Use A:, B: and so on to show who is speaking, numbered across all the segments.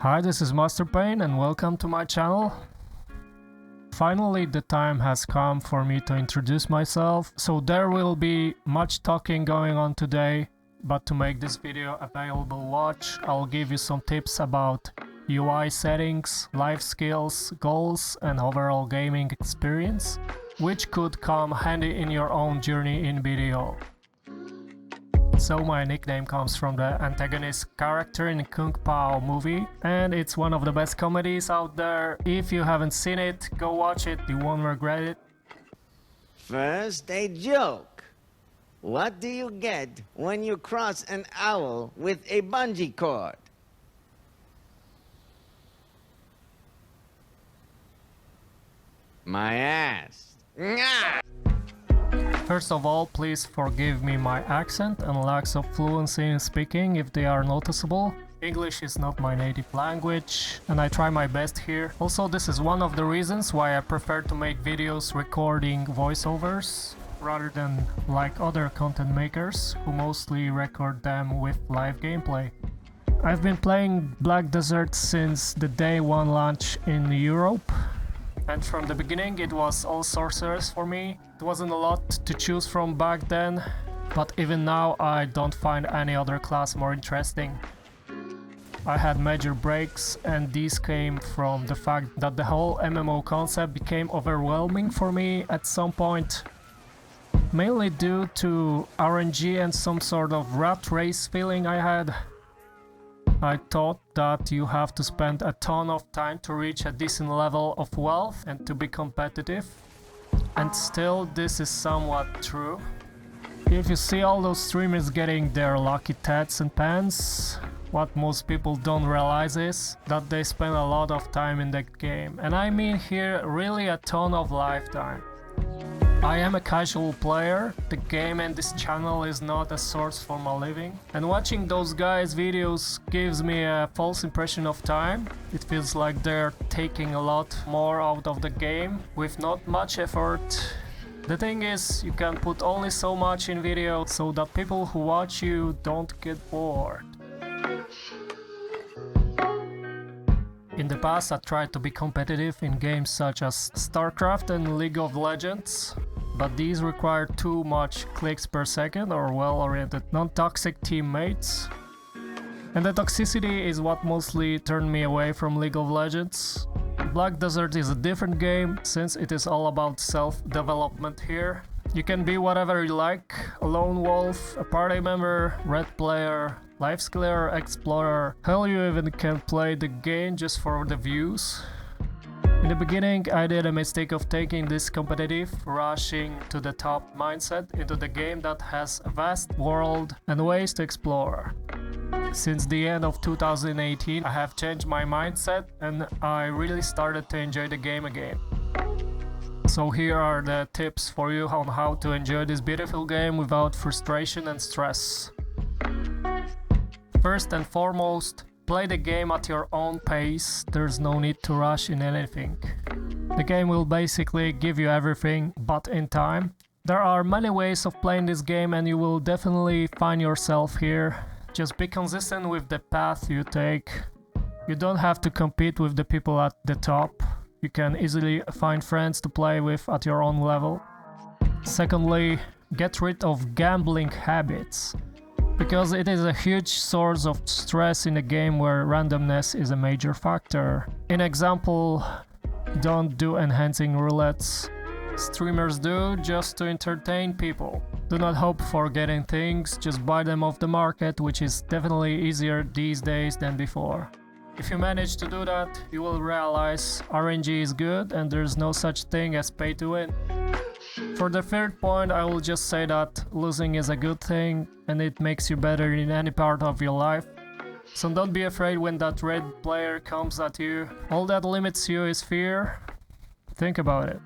A: Hi, this is Master Pain and welcome to my channel. Finally, the time has come for me to introduce myself, so there will be much talking going on today, but to make this video available watch, I'll give you some tips about UI settings, life skills, goals and overall gaming experience, which could come handy in your own journey in BDO. So my nickname comes from the antagonist character in the Kung Pao movie, and it's one of the best comedies out there. If you haven't seen it, go watch it, you won't regret it.
B: First, a joke. What do you get when you cross an owl with a bungee cord? My ass. Nyah!
A: First of all, please forgive me my accent and lacks of fluency in speaking if they are noticeable. English is not my native language and I try my best here. Also, this is one of the reasons why I prefer to make videos recording voiceovers rather than like other content makers who mostly record them with live gameplay. I've been playing Black Desert since the day one launch in Europe. And from the beginning it was all sorcerers for me. It wasn't a lot to choose from back then, but even now I don't find any other class more interesting. I had major breaks and these came from the fact that the whole MMO concept became overwhelming for me at some point. Mainly due to RNG and some sort of rat race feeling I had. I thought that you have to spend a ton of time to reach a decent level of wealth and to be competitive. And still, this is somewhat true. If you see all those streamers getting their lucky tats and pants, what most people don't realize is that they spend a lot of time in the game. And I mean here really a ton of lifetime. I am a casual player, the game and this channel is not a source for my living. And watching those guys' videos gives me a false impression of time. It feels like they're taking a lot more out of the game with not much effort. The thing is, you can put only so much in video so that people who watch you don't get bored. In the past I tried to be competitive in games such as StarCraft and League of Legends, but these require too much clicks per second or well-oriented non-toxic teammates. And the toxicity is what mostly turned me away from League of Legends. Black Desert is a different game since it is all about self-development here. You can be whatever you like, a lone wolf, a party member, red player, life skiller, explorer. Hell, you even can play the game just for the views. In the beginning, I did a mistake of taking this competitive, rushing to the top mindset into the game that has a vast world and ways to explore. Since the end of 2018, I have changed my mindset and I really started to enjoy the game again. So here are the tips for you on how to enjoy this beautiful game without frustration and stress. First and foremost, play the game at your own pace, there's no need to rush in anything. The game will basically give you everything, but in time. There are many ways of playing this game and you will definitely find yourself here. Just be consistent with the path you take. You don't have to compete with the people at the top. You can easily find friends to play with at your own level. Secondly, get rid of gambling habits, because it is a huge source of stress in a game where randomness is a major factor. In example, don't do enhancing roulettes. Streamers do just to entertain people. Do not hope for getting things, just buy them off the market, which is definitely easier these days than before. If you manage to do that, you will realize RNG is good and there's no such thing as pay to win. For the third point, I will just say that losing is a good thing and it makes you better in any part of your life. So don't be afraid when that red player comes at you. All that limits you is fear. Think about it.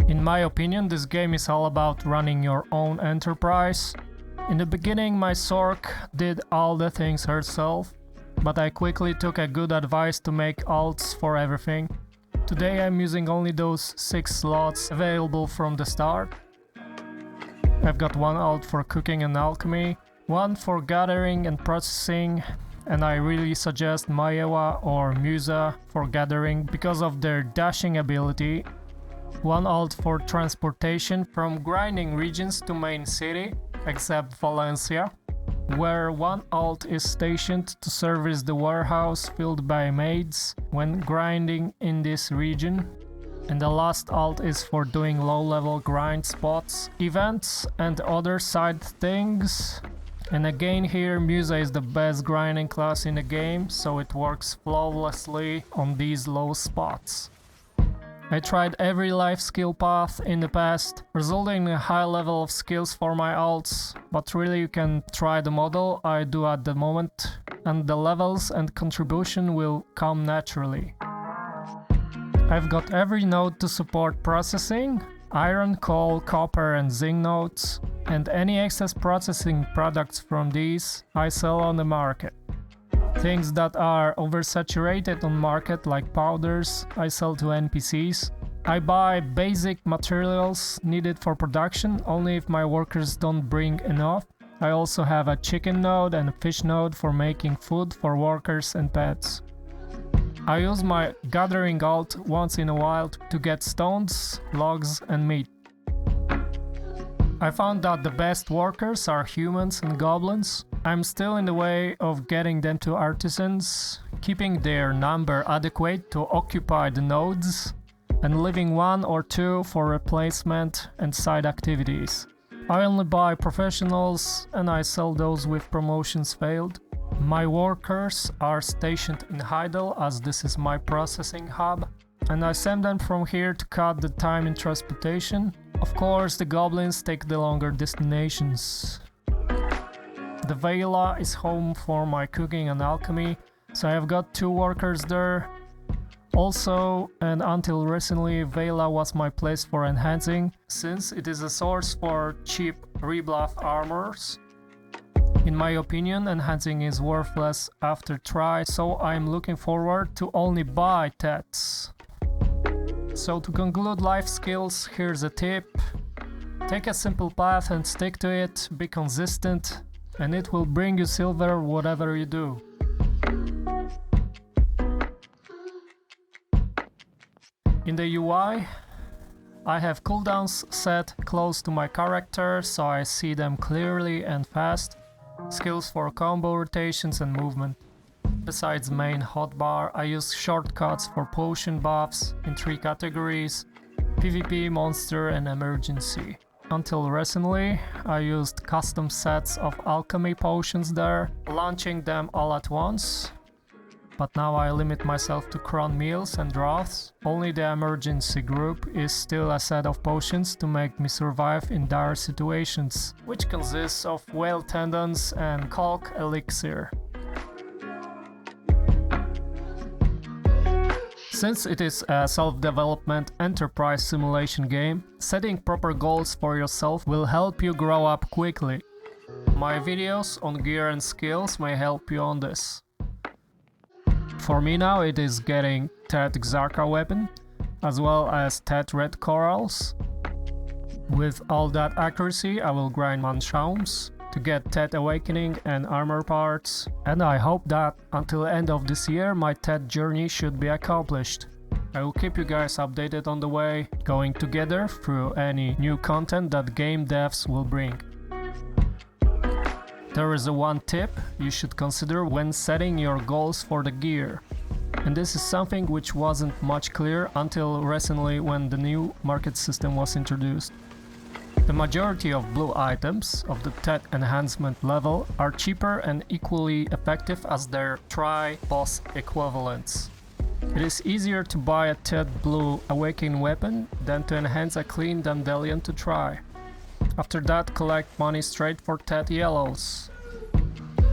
A: In my opinion, this game is all about running your own enterprise. In the beginning, my Sork did all the things herself, but I quickly took a good advice to make alts for everything. Today I'm using only those 6 slots available from the start. I've got one alt for cooking and alchemy, one for gathering and processing, and I really suggest Maewa or Musa for gathering because of their dashing ability, one alt for transportation from grinding regions to main city, except Valencia, where one alt is stationed to service the warehouse filled by maids when grinding in this region, and the last alt is for doing low-level grind spots, events and other side things. And again here, Musa is the best grinding class in the game, so it works flawlessly on these low spots. I tried every life skill path in the past, resulting in a high level of skills for my alts, but really you can try the model I do at the moment, and the levels and contribution will come naturally. I've got every node to support processing, iron, coal, copper and zinc nodes, and any excess processing products from these I sell on the market. Things that are oversaturated on market like powders I sell to NPCs. I buy basic materials needed for production only if my workers don't bring enough. I also have a chicken node and a fish node for making food for workers and pets. I use my gathering alt once in a while to get stones, logs and meat. I found that the best workers are humans and goblins. I'm still in the way of getting them to artisans, keeping their number adequate to occupy the nodes, and leaving one or two for replacement and side activities. I only buy professionals and I sell those with promotions failed. My workers are stationed in Heidel as this is my processing hub, and I send them from here to cut the time in transportation. Of course, the goblins take the longer destinations. The Vela is home for my cooking and alchemy, so I have got 2 workers there. Also, and until recently, Vela was my place for enhancing, since it is a source for cheap rebluff armors. In my opinion, enhancing is worthless after try, so I'm looking forward to only buy tats. So to conclude life skills, here's a tip. Take a simple path and stick to it, be consistent, and it will bring you silver whatever you do. In the UI, I have cooldowns set close to my character so I see them clearly and fast. Skills for combo rotations and movement. Besides main hotbar, I use shortcuts for potion buffs in 3 categories: PvP, monster and emergency. Until recently, I used custom sets of alchemy potions there, launching them all at once. But now I limit myself to cron meals and drafts. Only the emergency group is still a set of potions to make me survive in dire situations, which consists of whale tendons and caulk elixir. Since it is a self-development enterprise simulation game, setting proper goals for yourself will help you grow up quickly. My videos on gear and skills may help you on this. For me now it is getting Tet Xarka weapon, as well as Tet Red Corals. With all that accuracy I will grind Manshaums to get Tet Awakening and armor parts, and I hope that until the end of this year my Tet journey should be accomplished. I will keep you guys updated on the way, going together through any new content that game devs will bring. There is one tip you should consider when setting your goals for the gear. And this is something which wasn't much clear until recently when the new market system was introduced. The majority of blue items of the Tet enhancement level are cheaper and equally effective as their tri-boss equivalents. It is easier to buy a Tet blue awakening weapon than to enhance a clean Dandelion to try. After that, collect money straight for Tet yellows.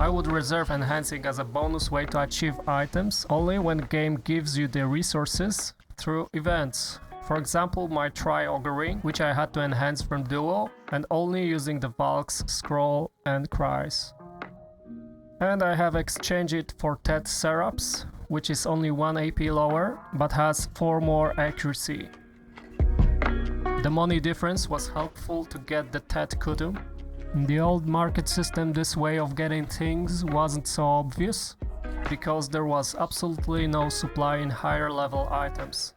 A: I would reserve enhancing as a bonus way to achieve items only when game gives you the resources through events. For example, my Tri-Ogre ring, which I had to enhance from Duo, and only using the Valk's scroll and cries. And I have exchanged it for Tet Seraps, which is only 1 AP lower, but has 4 more accuracy. The money difference was helpful to get the Tet Kutum, In the old market system, this way of getting things wasn't so obvious, because there was absolutely no supply in higher level items.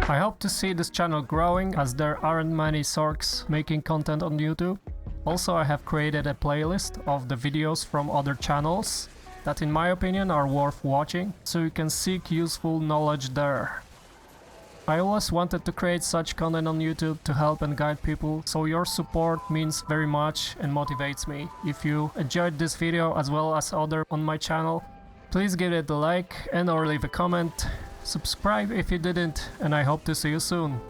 A: I hope to see this channel growing, as there aren't many Sorks making content on YouTube. Also, I have created a playlist of the videos from other channels that in my opinion are worth watching, so you can seek useful knowledge there. I always wanted to create such content on YouTube to help and guide people, so your support means very much and motivates me. If you enjoyed this video as well as other on my channel, please give it a like and or leave a comment. Subscribe if you didn't, and I hope to see you soon.